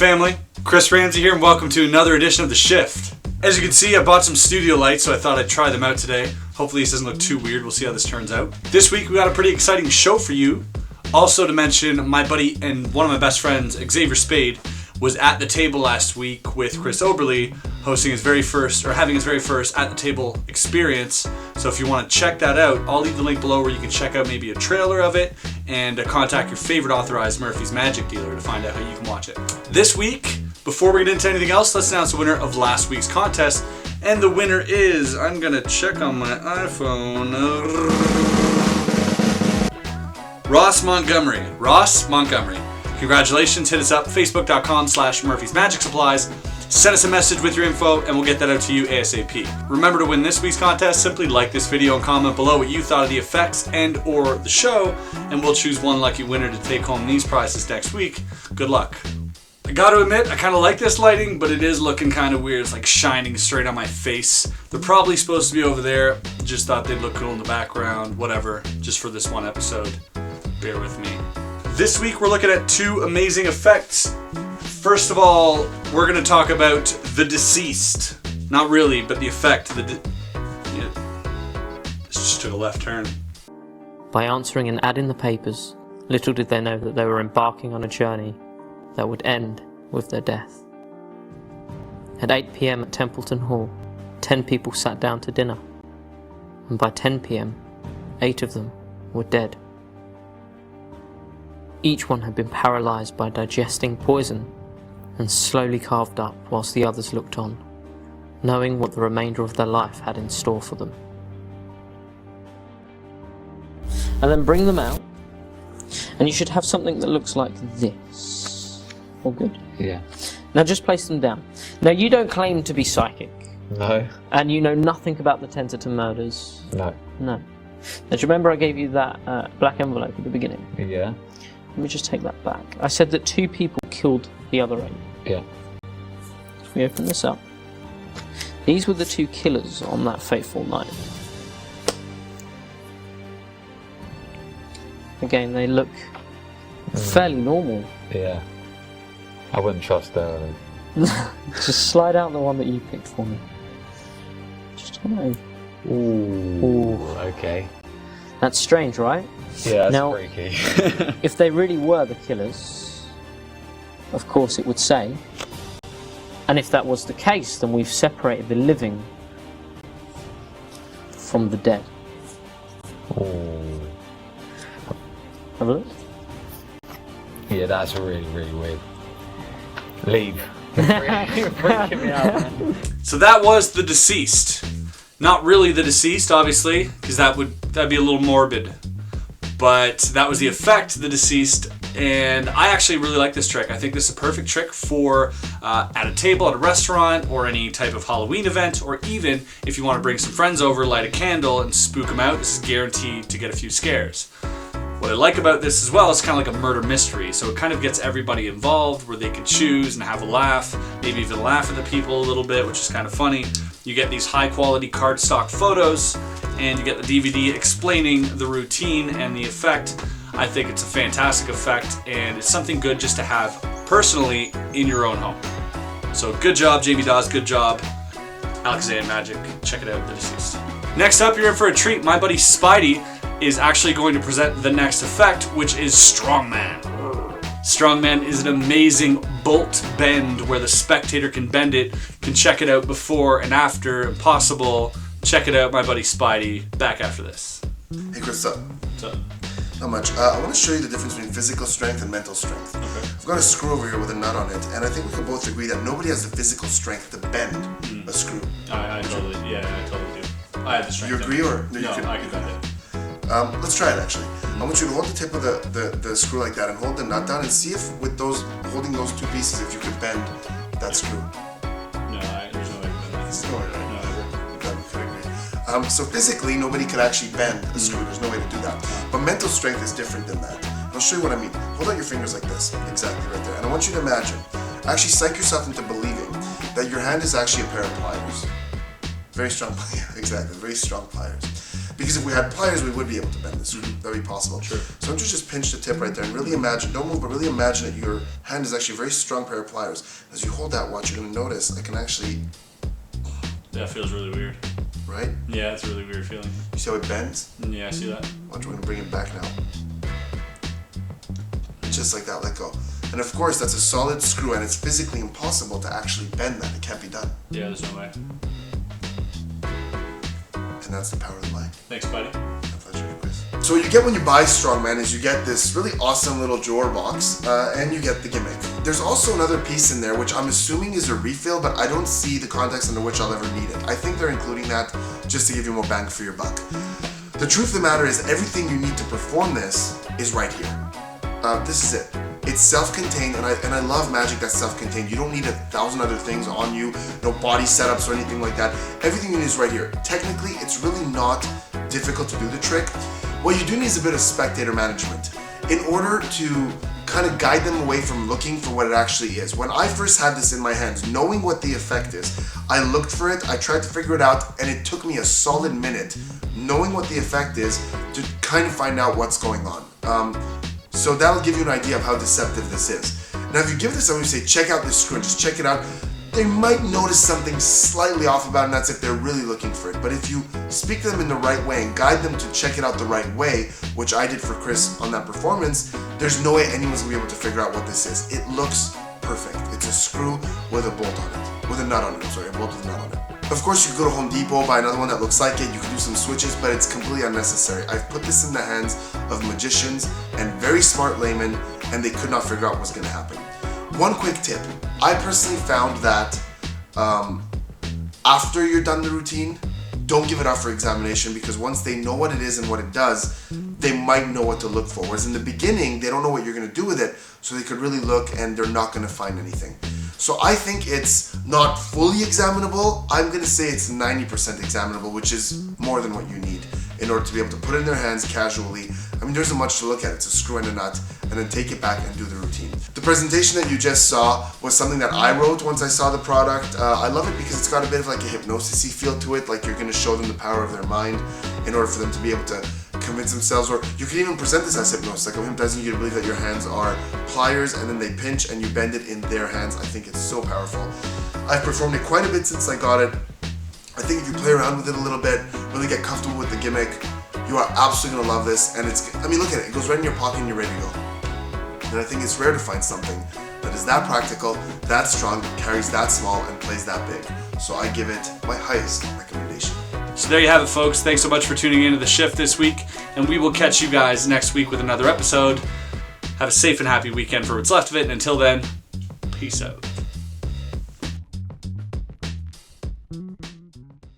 family? Chris Ramsey here and welcome to another edition of The Shift. As you can see, I bought some studio lights, so I thought I'd try them out today. Hopefully this doesn't look too weird. We'll see how this turns out. This week we got a pretty exciting show for you. Also to mention, my buddy and one of my best friends, Xavior Spade, was at the table last week with Chris Oberly, hosting his very first, or having his very first at the table experience. So if you want to check that out, I'll leave the link below where you can check out maybe a trailer of it and contact your favorite authorized Murphy's Magic dealer to find out how you can watch it. This week, before we get into anything else, let's announce the winner of last week's contest. And the winner is, I'm gonna check on my iPhone, Ross Montgomery. Ross Montgomery. Congratulations, hit us up, facebook.com/Murphy's Magic Supplies. Send us a message with your info and we'll get that out to you ASAP. Remember to win this week's contest, simply like this video and comment below what you thought of the effects and or the show, and we'll choose one lucky winner to take home these prizes next week. Good luck. I gotta admit, I kinda like this lighting, but it is looking kinda weird. It's like shining straight on my face. They're probably supposed to be over there. Just thought they'd look cool in the background, whatever, just for this one episode. Bear with me. This week we're looking at two amazing effects. First of all, we're going to talk about the deceased. Not really, but the effect. This just took a left turn. By answering an ad in the papers, little did they know that they were embarking on a journey that would end with their death. At 8 p.m. at Templeton Hall, 10 people sat down to dinner. And by 10 p.m., 8 of them were dead. Each one had been paralysed by digesting poison and slowly carved up whilst the others looked on, knowing what the remainder of their life had in store for them. And then bring them out, and you should have something that looks like this. All good? Yeah. Now just place them down. Now you don't claim to be psychic. No. And you know nothing about the Tenterton murders. No. No. Now do you remember I gave you that black envelope at the beginning? Yeah. Let me just take that back. I said that 2 people killed the other 8. Yeah. If we open this up, these were the 2 killers on that fateful night. Again, they look fairly normal. Yeah. I wouldn't trust that. Just slide out the one that you picked for me. Just turn it over. Ooh. Okay. That's strange, right? Yeah, that's now, freaky. if they really were the killers, of course it would say. And if that was the case, then we've separated the living from the dead. Ooh. Have a look. Yeah, that's really, really weird. Leave. You're freaking me out, man. So that was the deceased. Not really the deceased, obviously, because that'd be a little morbid. But that was the effect, the deceased, and I actually really like this trick. I think this is a perfect trick for at a table at a restaurant or any type of Halloween event, or even if you want to bring some friends over, light a candle and spook them out. This is guaranteed to get a few scares. What I like about this as well is kind of like a murder mystery, so it kind of gets everybody involved where they can choose and have a laugh, maybe even laugh at the people a little bit, which is kind of funny. You get these high quality cardstock photos and you get the DVD explaining the routine and the effect. I think it's a fantastic effect and it's something good just to have personally in your own home. So good job JB DAWS, good job Alexander Magic. Check it out, The Deceased. Next up, you're in for a treat. My buddy Spidey is actually going to present the next effect, which is Strongman. Strongman is an amazing bolt bend where the spectator can bend it. You can check it out before and after, impossible. Check it out, my buddy Spidey. Back after this. Hey Chris, what's up? What's up? Not much. I want to show you the difference between physical strength and mental strength. Okay. I've got a screw over here with a nut on it, and I think we can both agree that nobody has the physical strength to bend a screw. I totally do. I have the strength. You agree or no? I can bend it. Let's try it actually. I want you to hold the tip of the screw like that and hold the nut down and see if with holding those 2 pieces, if you can bend that screw. No, there's no way I can bend that. There's no way, right? So physically, nobody can actually bend a screw. There's no way to do that. But mental strength is different than that. And I'll show you what I mean. Hold out your fingers like this, exactly right there. And I want you to imagine, actually psych yourself into believing that your hand is actually a pair of pliers. Very strong pliers, exactly, very strong pliers. Because if we had pliers, we would be able to bend the screw. That'd be possible. Sure. So don't you just pinch the tip right there and really imagine, don't move, but really imagine that your hand is actually a very strong pair of pliers. As you hold that watch, you're going to notice I can actually... That feels really weird. Right? Yeah, it's a really weird feeling. You see how it bends? Yeah, I see that. Watch, we're going to bring it back now. Just like that, let go. And of course, that's a solid screw, and it's physically impossible to actually bend that. It can't be done. Yeah, there's no way. And that's the power of the mind. Thanks, Spidey. My pleasure, Chris. So what you get when you buy Strongman is you get this really awesome little drawer box, and you get the gimmick. There's also another piece in there, which I'm assuming is a refill, but I don't see the context under which I'll ever need it. I think they're including that just to give you more bang for your buck. The truth of the matter is everything you need to perform this is right here. This is it. It's self-contained, and I love magic that's self-contained. You don't need 1,000 other things on you, no body setups or anything like that. Everything you need is right here. Technically, it's really not difficult to do the trick. What you do need is a bit of spectator management in order to kind of guide them away from looking for what it actually is. When I first had this in my hands, knowing what the effect is, I looked for it, I tried to figure it out, and it took me a solid minute, knowing what the effect is, to kind of find out what's going on. So that'll give you an idea of how deceptive this is. Now if you give this someone, you say, check out this screw and just check it out, they might notice something slightly off about it, and that's if they're really looking for it. But if you speak to them in the right way and guide them to check it out the right way, which I did for Chris on that performance, there's no way anyone's gonna be able to figure out what this is. It looks perfect. It's a screw with a bolt on it. With a nut on it, sorry, a bolt with a nut on it. Of course, you could go to Home Depot, buy another one that looks like it. You can do some switches, but it's completely unnecessary. I've put this in the hands of magicians and very smart laymen, and they could not figure out what's gonna happen. One quick tip. I personally found that after you're done the routine, don't give it up for examination, because once they know what it is and what it does, they might know what to look for. Whereas in the beginning, they don't know what you're gonna do with it, so they could really look and they're not gonna find anything. So I think it's not fully examinable. I'm gonna say it's 90% examinable, which is more than what you need in order to be able to put it in their hands casually. I mean, there isn't much to look at. It's a screw and a nut, and then take it back and do the routine. The presentation that you just saw was something that I wrote once I saw the product. I love it because it's got a bit of like a hypnosis-y feel to it, like you're gonna show them the power of their mind in order for them to be able to convince themselves, or you can even present this as hypnosis, like I'm hypnotizing you to believe that your hands are pliers and then they pinch and you bend it in their hands. I think it's so powerful. I've performed it quite a bit since I got it. I think if you play around with it a little bit, really get comfortable with the gimmick, you are absolutely gonna love this. And it's, I mean, look at it, it goes right in your pocket and you're ready to go. And I think it's rare to find something that is that practical, that strong, carries that small, and plays that big. So I give it my highest recommendation. So there you have it, folks. Thanks so much for tuning into The Shift this week, and we will catch you guys next week with another episode. Have a safe and happy weekend for what's left of it, and until then, peace out.